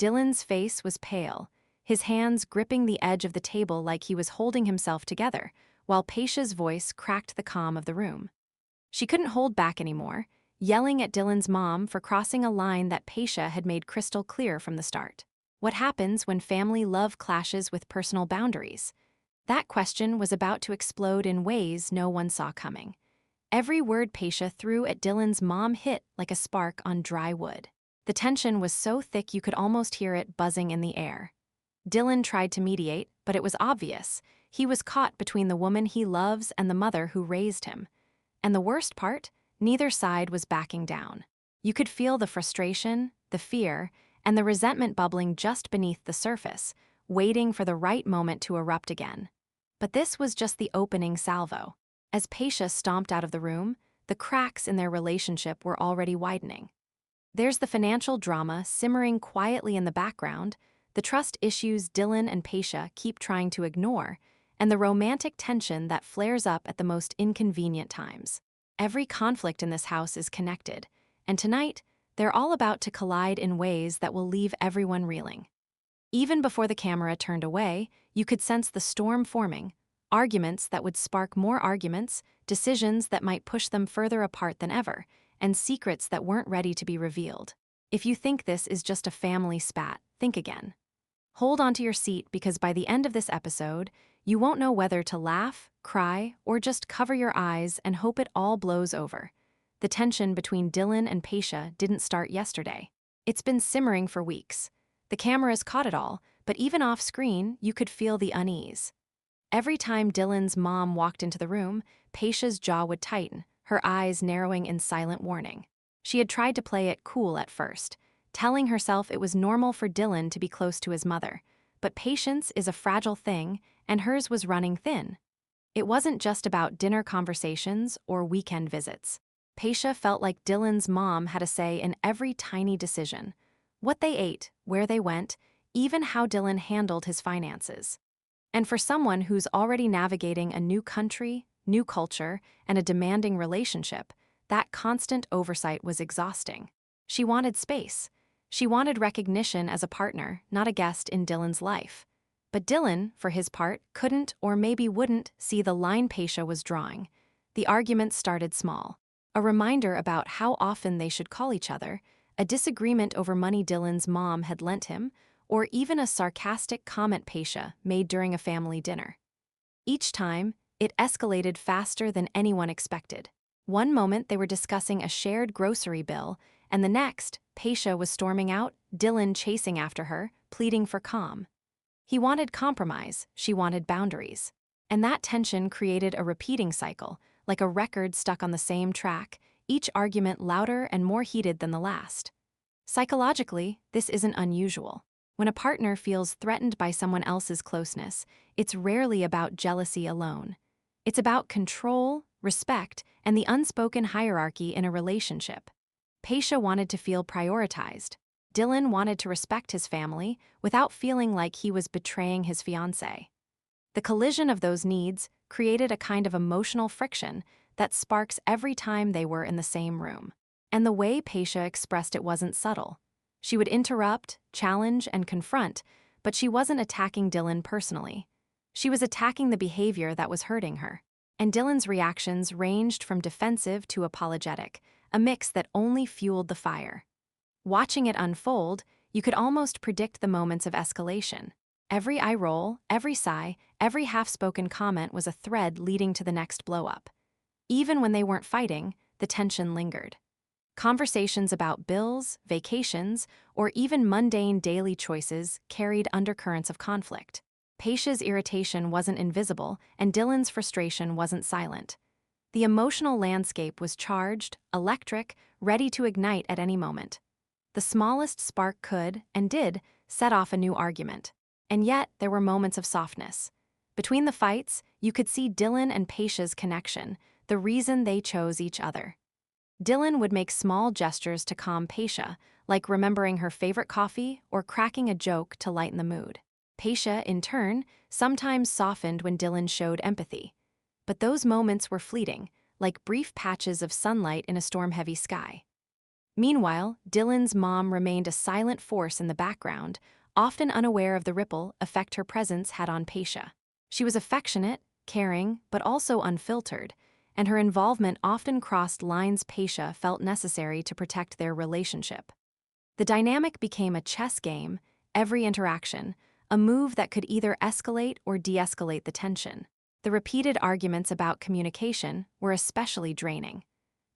Dylan's face was pale, his hands gripping the edge of the table like he was holding himself together, while Patia's voice cracked the calm of the room. She couldn't hold back anymore, yelling at Dylan's mom for crossing a line that Patia had made crystal clear from the start. What happens when family love clashes with personal boundaries? That question was about to explode in ways no one saw coming. Every word Patia threw at Dylan's mom hit like a spark on dry wood. The tension was so thick you could almost hear it buzzing in the air. Dylan tried to mediate, but it was obvious. He was caught between the woman he loves and the mother who raised him. And the worst part, neither side was backing down. You could feel the frustration, the fear, and the resentment bubbling just beneath the surface, waiting for the right moment to erupt again. But this was just the opening salvo. As Patia stomped out of the room, the cracks in their relationship were already widening. There's the financial drama simmering quietly in the background, the trust issues Dylan and Patia keep trying to ignore, and the romantic tension that flares up at the most inconvenient times. Every conflict in this house is connected, and tonight, they're all about to collide in ways that will leave everyone reeling. Even before the camera turned away, you could sense the storm forming, arguments that would spark more arguments, decisions that might push them further apart than ever, and secrets that weren't ready to be revealed. If you think this is just a family spat, think again. Hold onto your seat because by the end of this episode, you won't know whether to laugh, cry, or just cover your eyes and hope it all blows over. The tension between Dylan and Patia didn't start yesterday. It's been simmering for weeks. The cameras caught it all, but even off-screen, you could feel the unease. Every time Dylan's mom walked into the room, Patia's jaw would tighten, her eyes narrowing in silent warning. She had tried to play it cool at first, telling herself it was normal for Dylan to be close to his mother, but patience is a fragile thing, and hers was running thin. It wasn't just about dinner conversations or weekend visits. Patia felt like Dylan's mom had a say in every tiny decision. What they ate, where they went, even how Dylan handled his finances. And for someone who's already navigating a new country, new culture, and a demanding relationship, that constant oversight was exhausting. She wanted space. She wanted recognition as a partner, not a guest in Dylan's life. But Dylan, for his part, couldn't or maybe wouldn't see the line Patia was drawing. The argument started small. A reminder about how often they should call each other, a disagreement over money Dylan's mom had lent him, or even a sarcastic comment Patia made during a family dinner. Each time, it escalated faster than anyone expected. One moment they were discussing a shared grocery bill, and the next, Patia was storming out, Dylan chasing after her, pleading for calm. He wanted compromise, she wanted boundaries. And that tension created a repeating cycle, like a record stuck on the same track, each argument louder and more heated than the last. Psychologically, this isn't unusual. When a partner feels threatened by someone else's closeness, it's rarely about jealousy alone. It's about control, respect, and the unspoken hierarchy in a relationship. Patia wanted to feel prioritized. Dylan wanted to respect his family without feeling like he was betraying his fiancé. The collision of those needs created a kind of emotional friction that sparks every time they were in the same room. And the way Patia expressed it wasn't subtle. She would interrupt, challenge, and confront, but she wasn't attacking Dylan personally. She was attacking the behavior that was hurting her. And Dylan's reactions ranged from defensive to apologetic, a mix that only fueled the fire. Watching it unfold, you could almost predict the moments of escalation. Every eye roll, every sigh, every half-spoken comment was a thread leading to the next blow-up. Even when they weren't fighting, the tension lingered. Conversations about bills, vacations, or even mundane daily choices carried undercurrents of conflict. Patia's irritation wasn't invisible, and Dylan's frustration wasn't silent. The emotional landscape was charged, electric, ready to ignite at any moment. The smallest spark could, and did, set off a new argument. And yet, there were moments of softness. Between the fights, you could see Dylan and Patia's connection, the reason they chose each other. Dylan would make small gestures to calm Patia, like remembering her favorite coffee or cracking a joke to lighten the mood. Patia, in turn, sometimes softened when Dylan showed empathy. But those moments were fleeting, like brief patches of sunlight in a storm-heavy sky. Meanwhile, Dylan's mom remained a silent force in the background, often unaware of the ripple effect her presence had on Patia. She was affectionate, caring, but also unfiltered, and her involvement often crossed lines Patia felt necessary to protect their relationship. The dynamic became a chess game, every interaction, a move that could either escalate or de-escalate the tension. The repeated arguments about communication were especially draining.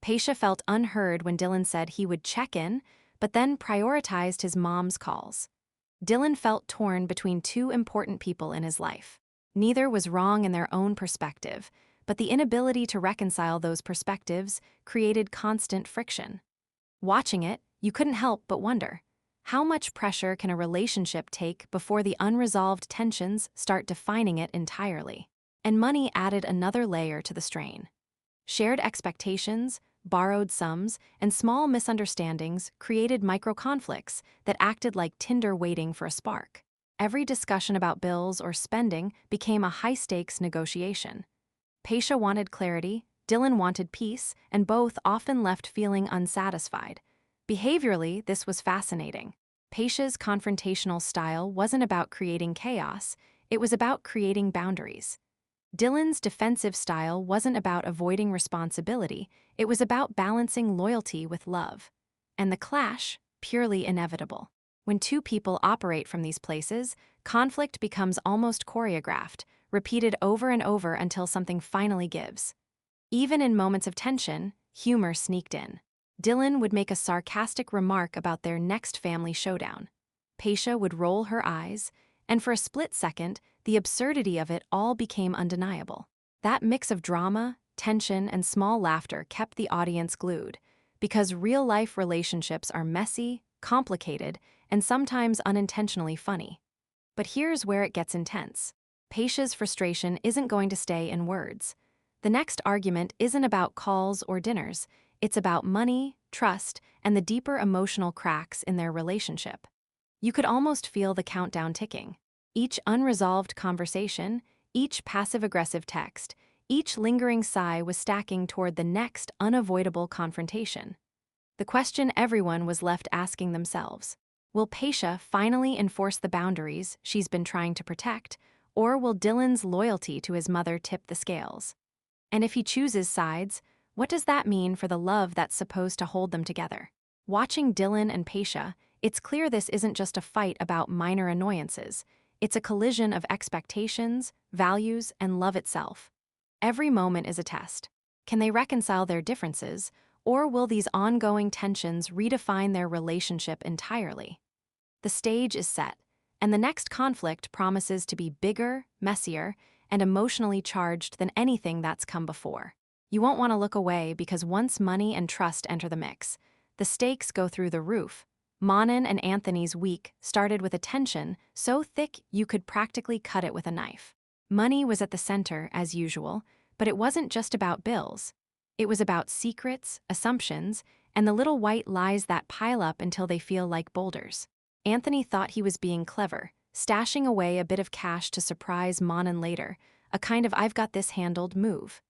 Patia felt unheard when Dylan said he would check in, but then prioritized his mom's calls. Dylan felt torn between two important people in his life. Neither was wrong in their own perspective, but the inability to reconcile those perspectives created constant friction. Watching it, you couldn't help but wonder, how much pressure can a relationship take before the unresolved tensions start defining it entirely? And money added another layer to the strain. Shared expectations, borrowed sums, and small misunderstandings created micro-conflicts that acted like tinder waiting for a spark. Every discussion about bills or spending became a high-stakes negotiation. Patia wanted clarity, Dylan wanted peace, and both often left feeling unsatisfied. Behaviorally, this was fascinating. Patia's confrontational style wasn't about creating chaos, it was about creating boundaries. Dylan's defensive style wasn't about avoiding responsibility, it was about balancing loyalty with love. And the clash, purely inevitable. When two people operate from these places, conflict becomes almost choreographed, repeated over and over until something finally gives. Even in moments of tension, humor sneaked in. Dylan would make a sarcastic remark about their next family showdown. Patia would roll her eyes, and for a split second, the absurdity of it all became undeniable. That mix of drama, tension, and small laughter kept the audience glued, because real-life relationships are messy, complicated, and sometimes unintentionally funny. But here's where it gets intense. Patia's frustration isn't going to stay in words. The next argument isn't about calls or dinners, it's about money, trust, and the deeper emotional cracks in their relationship. You could almost feel the countdown ticking. Each unresolved conversation, each passive-aggressive text, each lingering sigh was stacking toward the next unavoidable confrontation. The question everyone was left asking themselves: will Patia finally enforce the boundaries she's been trying to protect, or will Dylan's loyalty to his mother tip the scales? And if he chooses sides, what does that mean for the love that's supposed to hold them together? Watching Dylan and Patia, it's clear this isn't just a fight about minor annoyances. It's a collision of expectations, values, and love itself. Every moment is a test. Can they reconcile their differences, or will these ongoing tensions redefine their relationship entirely? The stage is set, and the next conflict promises to be bigger, messier, and emotionally charged than anything that's come before. You won't want to look away because once money and trust enter the mix, the stakes go through the roof. Manan and Anthony's week started with a tension so thick you could practically cut it with a knife. Money was at the center, as usual, but it wasn't just about bills. It was about secrets, assumptions, and the little white lies that pile up until they feel like boulders. Anthony thought he was being clever, stashing away a bit of cash to surprise Manan later, a kind of "I've got this handled" move.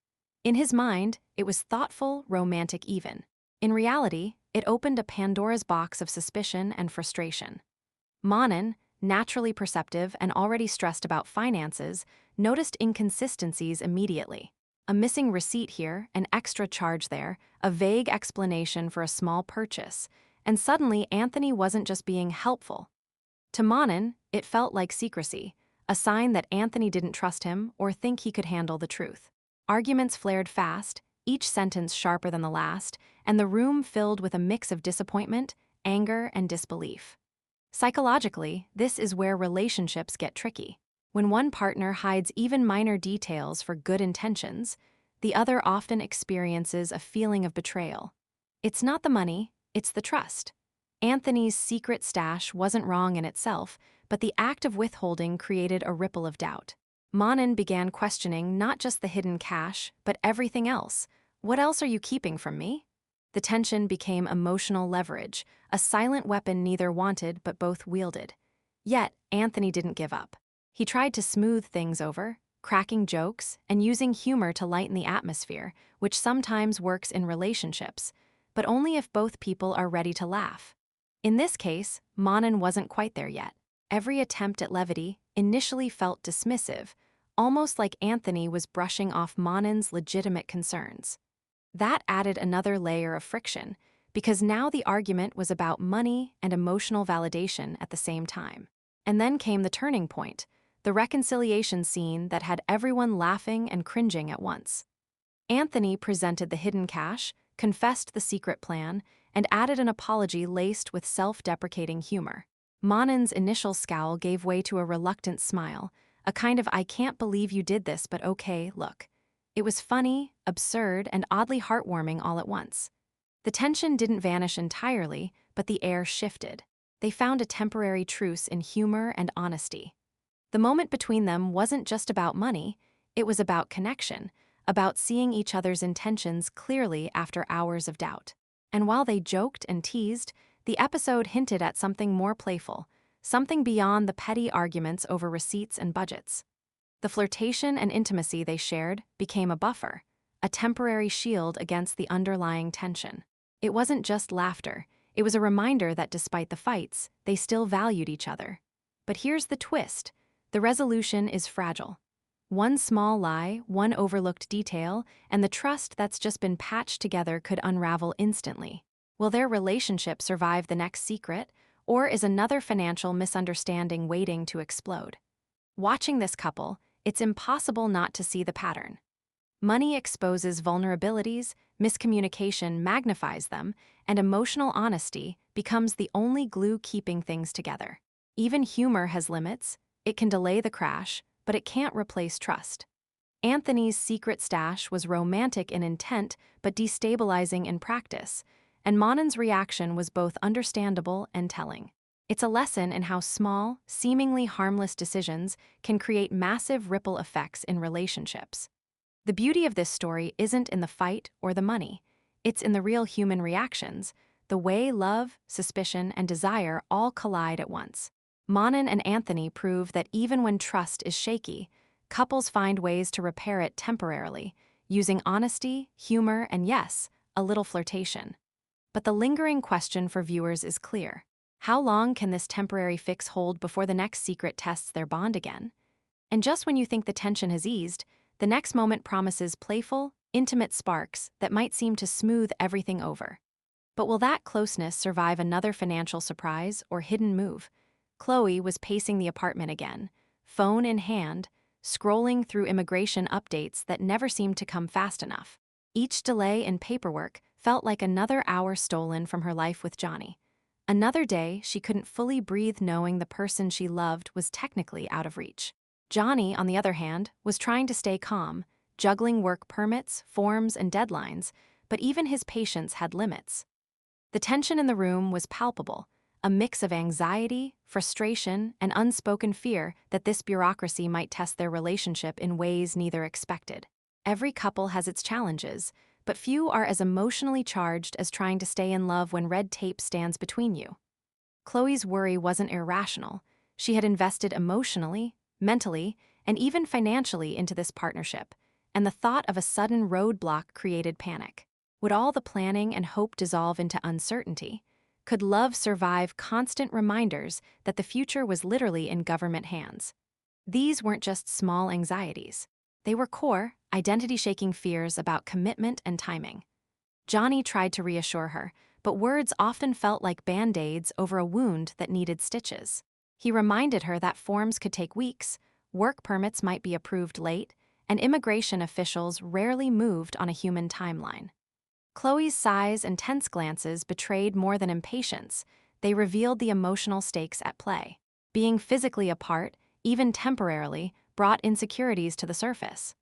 In his mind, it was thoughtful, romantic even. In reality, it opened a Pandora's box of suspicion and frustration. Manan, naturally perceptive and already stressed about finances, noticed inconsistencies immediately. A missing receipt here, an extra charge there, a vague explanation for a small purchase, and suddenly Anthony wasn't just being helpful. To Manan, it felt like secrecy, a sign that Anthony didn't trust him or think he could handle the truth. Arguments flared fast, each sentence sharper than the last, and the room filled with a mix of disappointment, anger, and disbelief. Psychologically, this is where relationships get tricky. When one partner hides even minor details for good intentions, the other often experiences a feeling of betrayal. It's not the money, it's the trust. Anthony's secret stash wasn't wrong in itself, but the act of withholding created a ripple of doubt. Manan began questioning not just the hidden cash, but everything else. What else are you keeping from me? The tension became emotional leverage, a silent weapon neither wanted but both wielded. Yet, Anthony didn't give up. He tried to smooth things over, cracking jokes and using humor to lighten the atmosphere, which sometimes works in relationships. but only if both people are ready to laugh. In this case, Manan wasn't quite there yet. Every attempt at levity initially felt dismissive, almost like Anthony was brushing off Manan's legitimate concerns. That added another layer of friction, because now the argument was about money and emotional validation at the same time. And then came the turning point, the reconciliation scene that had everyone laughing and cringing at once. Anthony presented the hidden cash, confessed the secret plan, and added an apology laced with self-deprecating humor. Manan's initial scowl gave way to a reluctant smile, a kind of "I can't believe you did this, but okay" look. It was funny, absurd, and oddly heartwarming all at once. The tension didn't vanish entirely, but the air shifted. They found a temporary truce in humor and honesty. The moment between them wasn't just about money, it was about connection, about seeing each other's intentions clearly after hours of doubt. And while they joked and teased, the episode hinted at something more playful, something beyond the petty arguments over receipts and budgets. The flirtation and intimacy they shared became a buffer, a temporary shield against the underlying tension. It wasn't just laughter, it was a reminder that despite the fights, they still valued each other. But here's the twist: the resolution is fragile. One small lie, one overlooked detail, and the trust that's just been patched together could unravel instantly. Will their relationship survive the next secret, or is another financial misunderstanding waiting to explode? Watching this couple, it's impossible not to see the pattern. Money exposes vulnerabilities, miscommunication magnifies them, and emotional honesty becomes the only glue keeping things together. Even humor has limits. It can delay the crash, but it can't replace trust. Anthony's secret stash was romantic in intent but destabilizing in practice, and Manan's reaction was both understandable and telling. It's a lesson in how small, seemingly harmless decisions can create massive ripple effects in relationships. The beauty of this story isn't in the fight or the money. It's in the real human reactions, the way love, suspicion, and desire all collide at once. Manan and Anthony prove that even when trust is shaky, couples find ways to repair it temporarily, using honesty, humor, and yes, a little flirtation. But the lingering question for viewers is clear. How long can this temporary fix hold before the next secret tests their bond again? And just when you think the tension has eased, the next moment promises playful, intimate sparks that might seem to smooth everything over. But will that closeness survive another financial surprise or hidden move? Chloe was pacing the apartment again, phone in hand, scrolling through immigration updates that never seemed to come fast enough. Each delay in paperwork felt like another hour stolen from her life with Johnny. Another day she couldn't fully breathe knowing the person she loved was technically out of reach. Johnny, on the other hand, was trying to stay calm, juggling work permits, forms, and deadlines, but even his patience had limits. The tension in the room was palpable, a mix of anxiety, frustration, and unspoken fear that this bureaucracy might test their relationship in ways neither expected. Every couple has its challenges, but few are as emotionally charged as trying to stay in love when red tape stands between you. Chloe's worry wasn't irrational. She had invested emotionally, mentally, and even financially into this partnership, and the thought of a sudden roadblock created panic. Would all the planning and hope dissolve into uncertainty? Could love survive constant reminders that the future was literally in government hands? These weren't just small anxieties. They were core, identity-shaking fears about commitment and timing. Johnny tried to reassure her, but words often felt like band-aids over a wound that needed stitches. He reminded her that forms could take weeks, work permits might be approved late, and immigration officials rarely moved on a human timeline. Chloe's sighs and tense glances betrayed more than impatience. They revealed the emotional stakes at play. Being physically apart, even temporarily, brought insecurities to the surface.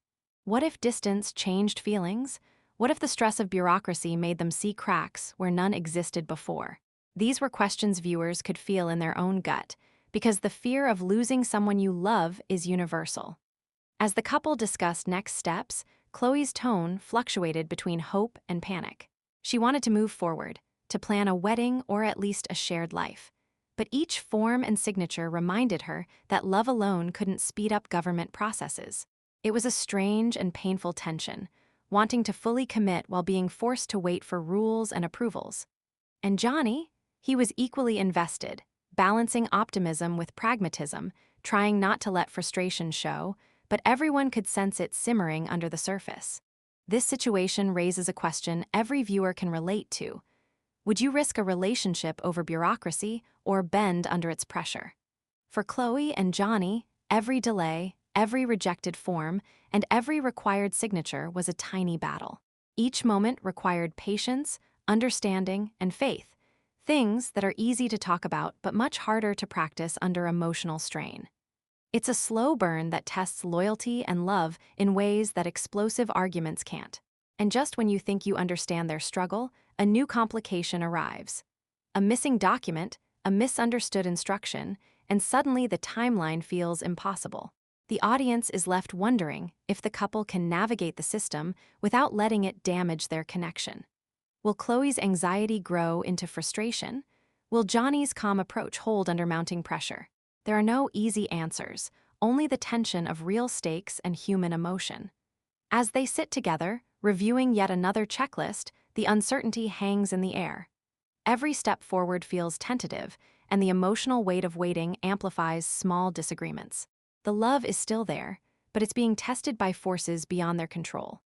What if distance changed feelings? What if the stress of bureaucracy made them see cracks where none existed before? These were questions viewers could feel in their own gut, because the fear of losing someone you love is universal. As the couple discussed next steps, Chloe's tone fluctuated between hope and panic. She wanted to move forward, to plan a wedding or at least a shared life. But each form and signature reminded her that love alone couldn't speed up government processes. It was a strange and painful tension, wanting to fully commit while being forced to wait for rules and approvals. And Johnny? He was equally invested, balancing optimism with pragmatism, trying not to let frustration show, but everyone could sense it simmering under the surface. This situation raises a question every viewer can relate to. Would you risk a relationship over bureaucracy or bend under its pressure? For Chloe and Johnny, every delay, every rejected form, and every required signature was a tiny battle. Each moment required patience, understanding, and faith, things that are easy to talk about but much harder to practice under emotional strain. It's a slow burn that tests loyalty and love in ways that explosive arguments can't. And just when you think you understand their struggle, a new complication arrives. A missing document, a misunderstood instruction, and suddenly the timeline feels impossible. The audience is left wondering if the couple can navigate the system without letting it damage their connection. Will Chloe's anxiety grow into frustration? Will Johnny's calm approach hold under mounting pressure? There are no easy answers, only the tension of real stakes and human emotion. As they sit together, reviewing yet another checklist, the uncertainty hangs in the air. Every step forward feels tentative, and the emotional weight of waiting amplifies small disagreements. The love is still there, but it's being tested by forces beyond their control.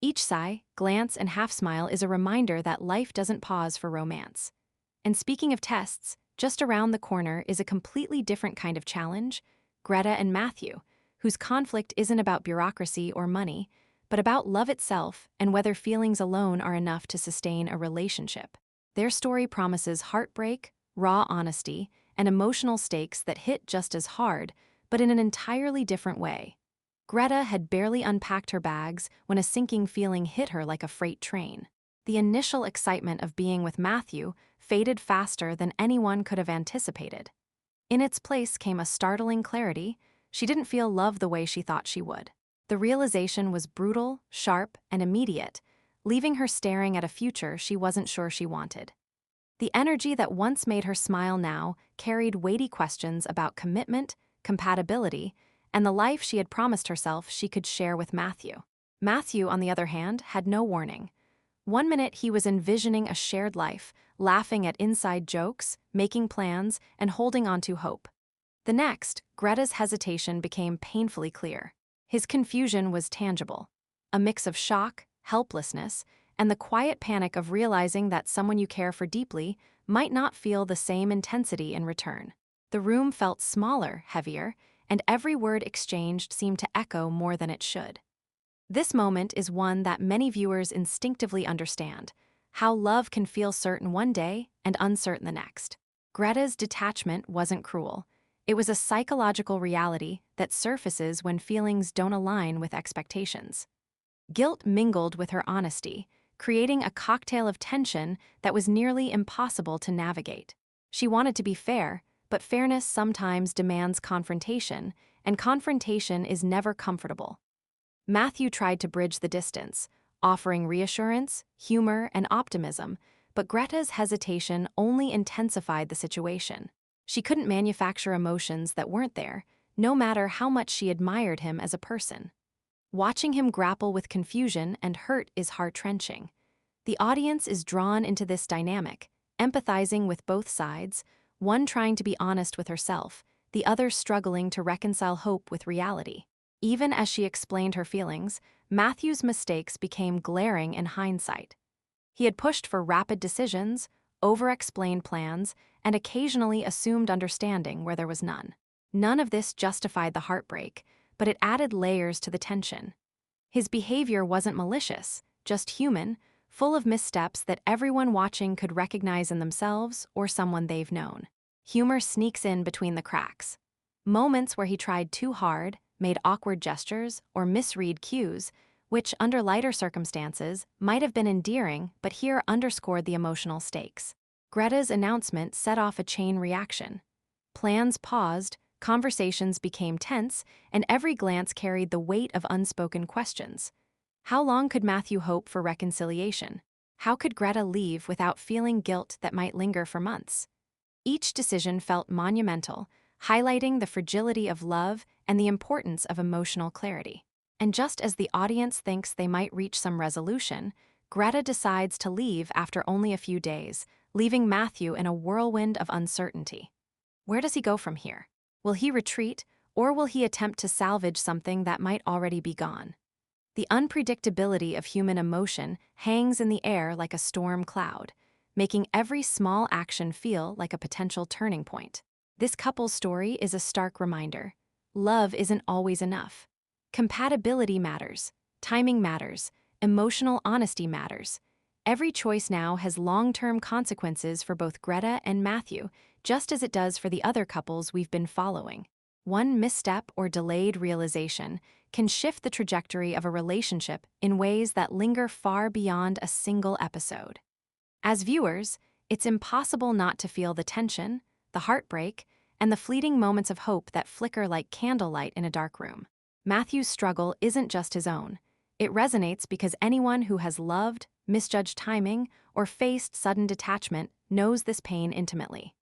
Each sigh, glance, and half-smile is a reminder that life doesn't pause for romance. And speaking of tests, just around the corner is a completely different kind of challenge, Greta and Matthew, whose conflict isn't about bureaucracy or money, but about love itself and whether feelings alone are enough to sustain a relationship. Their story promises heartbreak, raw honesty, and emotional stakes that hit just as hard, but in an entirely different way. Greta had barely unpacked her bags when a sinking feeling hit her like a freight train. The initial excitement of being with Matthew faded faster than anyone could have anticipated. In its place came a startling clarity. She didn't feel love the way she thought she would. The realization was brutal, sharp, and immediate, leaving her staring at a future she wasn't sure she wanted. The energy that once made her smile now carried weighty questions about commitment, compatibility, and the life she had promised herself she could share with Matthew. Matthew, on the other hand, had no warning. One minute he was envisioning a shared life, laughing at inside jokes, making plans, and holding on to hope. The next, Greta's hesitation became painfully clear. His confusion was tangible, a mix of shock, helplessness, and the quiet panic of realizing that someone you care for deeply might not feel the same intensity in return. The room felt smaller, heavier, and every word exchanged seemed to echo more than it should. This moment is one that many viewers instinctively understand, how love can feel certain one day and uncertain the next. Greta's detachment wasn't cruel. It was a psychological reality that surfaces when feelings don't align with expectations. Guilt mingled with her honesty, creating a cocktail of tension that was nearly impossible to navigate. She wanted to be fair, but fairness sometimes demands confrontation, and confrontation is never comfortable. Matthew tried to bridge the distance, offering reassurance, humor, and optimism, but Greta's hesitation only intensified the situation. She couldn't manufacture emotions that weren't there, no matter how much she admired him as a person. Watching him grapple with confusion and hurt is heart-wrenching. The audience is drawn into this dynamic, empathizing with both sides, one trying to be honest with herself, the other struggling to reconcile hope with reality. Even as she explained her feelings, Matthew's mistakes became glaring in hindsight. He had pushed for rapid decisions, over-explained plans, and occasionally assumed understanding where there was none. None of this justified the heartbreak, but it added layers to the tension. His behavior wasn't malicious, just human, full of missteps that everyone watching could recognize in themselves or someone they've known. Humor sneaks in between the cracks. Moments where he tried too hard, made awkward gestures, or misread cues, which, under lighter circumstances, might have been endearing but here underscored the emotional stakes. Greta's announcement set off a chain reaction. Plans paused, conversations became tense, and every glance carried the weight of unspoken questions. How long could Matthew hope for reconciliation? How could Greta leave without feeling guilt that might linger for months? Each decision felt monumental, highlighting the fragility of love and the importance of emotional clarity. And just as the audience thinks they might reach some resolution, Greta decides to leave after only a few days, leaving Matthew in a whirlwind of uncertainty. Where does he go from here? Will he retreat, or will he attempt to salvage something that might already be gone? The unpredictability of human emotion hangs in the air like a storm cloud, making every small action feel like a potential turning point. This couple's story is a stark reminder. Love isn't always enough. Compatibility matters, timing matters, emotional honesty matters. Every choice now has long-term consequences for both Greta and Matthew, just as it does for the other couples we've been following. One misstep or delayed realization can shift the trajectory of a relationship in ways that linger far beyond a single episode. As viewers, it's impossible not to feel the tension, the heartbreak, and the fleeting moments of hope that flicker like candlelight in a dark room. Matthew's struggle isn't just his own. It resonates because anyone who has loved, misjudged timing, or faced sudden detachment knows this pain intimately.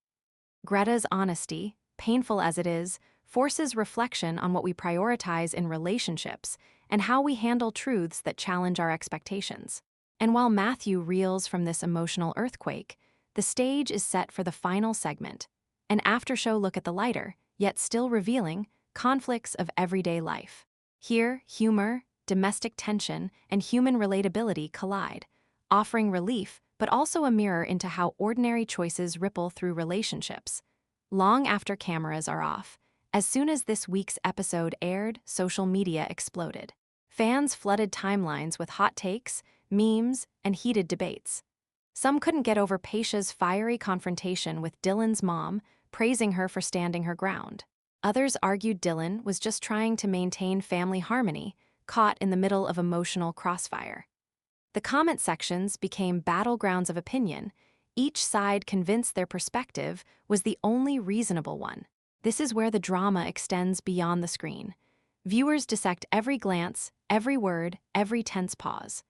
Greta's honesty, painful as it is, forces reflection on what we prioritize in relationships and how we handle truths that challenge our expectations. And while Matthew reels from this emotional earthquake, the stage is set for the final segment, an after-show look at the lighter, yet still revealing, conflicts of everyday life. Here, humor, domestic tension, and human relatability collide, offering relief but also a mirror into how ordinary choices ripple through relationships. Long after cameras are off, as soon as this week's episode aired, social media exploded. Fans flooded timelines with hot takes, memes, and heated debates. Some couldn't get over Patia's fiery confrontation with Dylan's mom, praising her for standing her ground. Others argued Dylan was just trying to maintain family harmony, caught in the middle of emotional crossfire. The comment sections became battlegrounds of opinion, each side convinced their perspective was the only reasonable one. This is where the drama extends beyond the screen. Viewers dissect every glance, every word, every tense pause.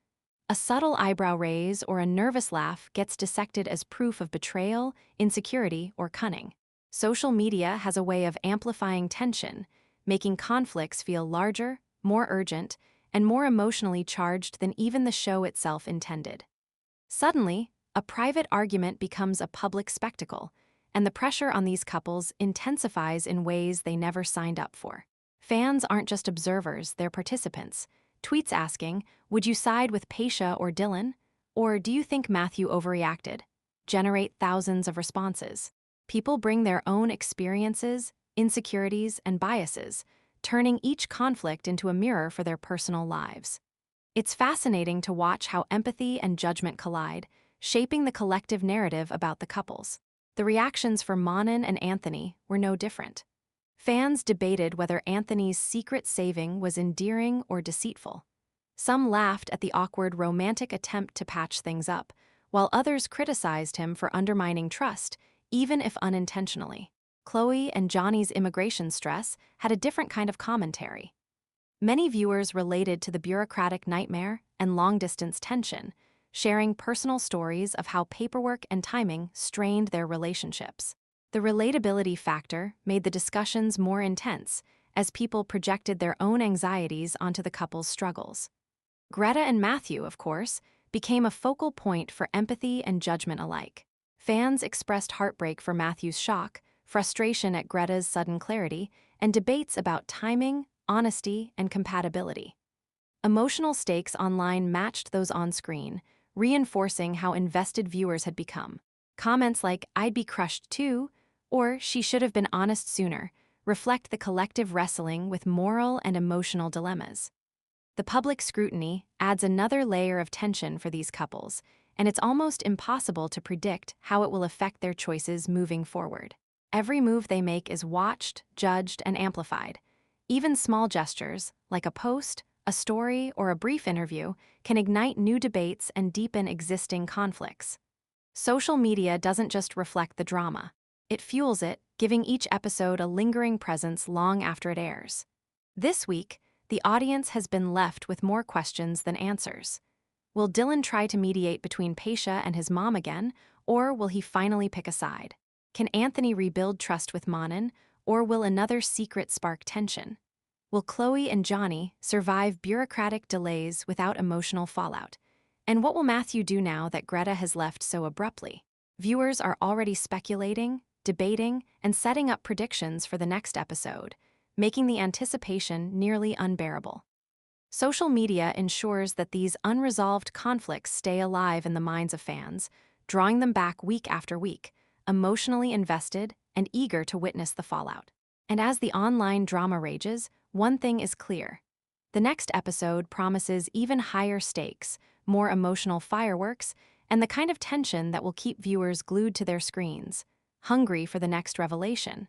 A subtle eyebrow raise or a nervous laugh gets dissected as proof of betrayal, insecurity, or cunning. Social media has a way of amplifying tension, making conflicts feel larger, more urgent, and more emotionally charged than even the show itself intended. Suddenly, a private argument becomes a public spectacle, and the pressure on these couples intensifies in ways they never signed up for. Fans aren't just observers, they're participants. Tweets asking, "Would you side with Patia or Dylan?" Or "Do you think Matthew overreacted?" generate thousands of responses. People bring their own experiences, insecurities, and biases, turning each conflict into a mirror for their personal lives. It's fascinating to watch how empathy and judgment collide, shaping the collective narrative about the couples. The reactions for Manan and Anthony were no different. Fans debated whether Anthony's secret saving was endearing or deceitful. Some laughed at the awkward romantic attempt to patch things up, while others criticized him for undermining trust, even if unintentionally. Chloe and Johnny's immigration stress had a different kind of commentary. Many viewers related to the bureaucratic nightmare and long-distance tension, sharing personal stories of how paperwork and timing strained their relationships. The relatability factor made the discussions more intense as people projected their own anxieties onto the couple's struggles. Greta and Matthew, of course, became a focal point for empathy and judgment alike. Fans expressed heartbreak for Matthew's shock, frustration at Greta's sudden clarity, and debates about timing, honesty, and compatibility. Emotional stakes online matched those on screen, reinforcing how invested viewers had become. Comments like, "I'd be crushed too," or "She should have been honest sooner," reflect the collective wrestling with moral and emotional dilemmas. The public scrutiny adds another layer of tension for these couples, and it's almost impossible to predict how it will affect their choices moving forward. Every move they make is watched, judged, and amplified. Even small gestures, like a post, a story, or a brief interview, can ignite new debates and deepen existing conflicts. Social media doesn't just reflect the drama. It fuels it, giving each episode a lingering presence long after it airs. This week, the audience has been left with more questions than answers. Will Dylan try to mediate between Patia and his mom again, or will he finally pick a side? Can Anthony rebuild trust with Manan, or will another secret spark tension? Will Chloe and Johnny survive bureaucratic delays without emotional fallout? And what will Matthew do now that Greta has left so abruptly? Viewers are already speculating, debating, and setting up predictions for the next episode, making the anticipation nearly unbearable. Social media ensures that these unresolved conflicts stay alive in the minds of fans, drawing them back week after week, emotionally invested and eager to witness the fallout. And as the online drama rages, one thing is clear. The next episode promises even higher stakes, more emotional fireworks, and the kind of tension that will keep viewers glued to their screens, hungry for the next revelation.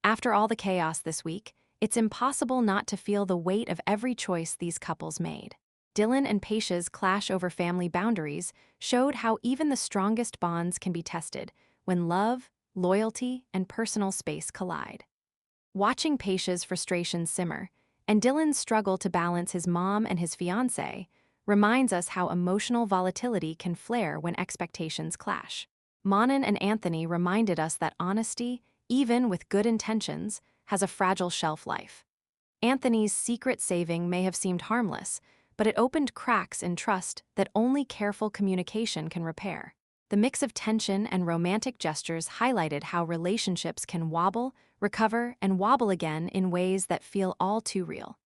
After all the chaos this week, it's impossible not to feel the weight of every choice these couples made. Dylan and Patia's clash over family boundaries showed how even the strongest bonds can be tested when love, loyalty, and personal space collide. Watching Patia's frustrations simmer and Dylan's struggle to balance his mom and his fiancé reminds us how emotional volatility can flare when expectations clash. Manan and Anthony reminded us that honesty, even with good intentions, has a fragile shelf life. Anthony's secret saving may have seemed harmless, but it opened cracks in trust that only careful communication can repair. The mix of tension and romantic gestures highlighted how relationships can wobble, recover, and wobble again in ways that feel all too real.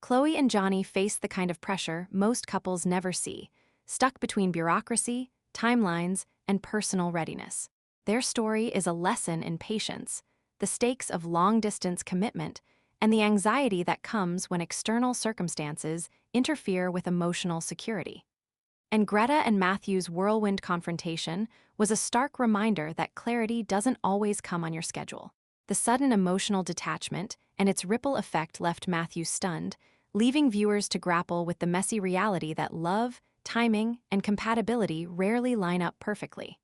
Chloe and Johnny faced the kind of pressure most couples never see, stuck between bureaucracy, timelines, and personal readiness. Their story is a lesson in patience, the stakes of long-distance commitment, and the anxiety that comes when external circumstances interfere with emotional security. And Greta and Matthew's whirlwind confrontation was a stark reminder that clarity doesn't always come on your schedule. The sudden emotional detachment and its ripple effect left Matthew stunned, leaving viewers to grapple with the messy reality that love, timing, and compatibility rarely line up perfectly.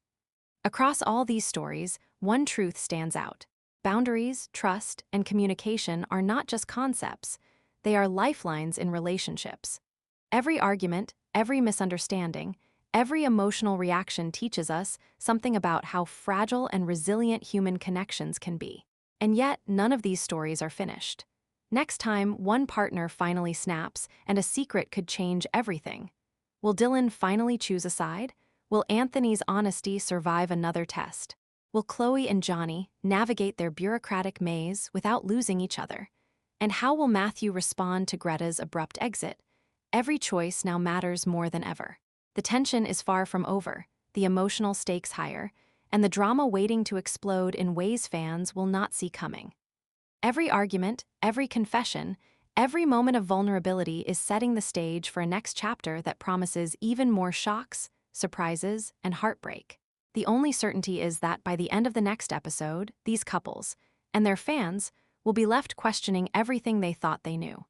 Across all these stories, one truth stands out. Boundaries, trust, and communication are not just concepts, they are lifelines in relationships. Every argument, every misunderstanding, every emotional reaction teaches us something about how fragile and resilient human connections can be. And yet, none of these stories are finished. Next time, one partner finally snaps, and a secret could change everything. Will Dylan finally choose a side? Will Anthony's honesty survive another test? Will Chloe and Johnny navigate their bureaucratic maze without losing each other? And how will Matthew respond to Greta's abrupt exit? Every choice now matters more than ever. The tension is far from over, the emotional stakes higher, and the drama waiting to explode in ways fans will not see coming. Every argument, every confession, every moment of vulnerability is setting the stage for a next chapter that promises even more shocks, surprises, and heartbreak. The only certainty is that by the end of the next episode, these couples, and their fans, will be left questioning everything they thought they knew.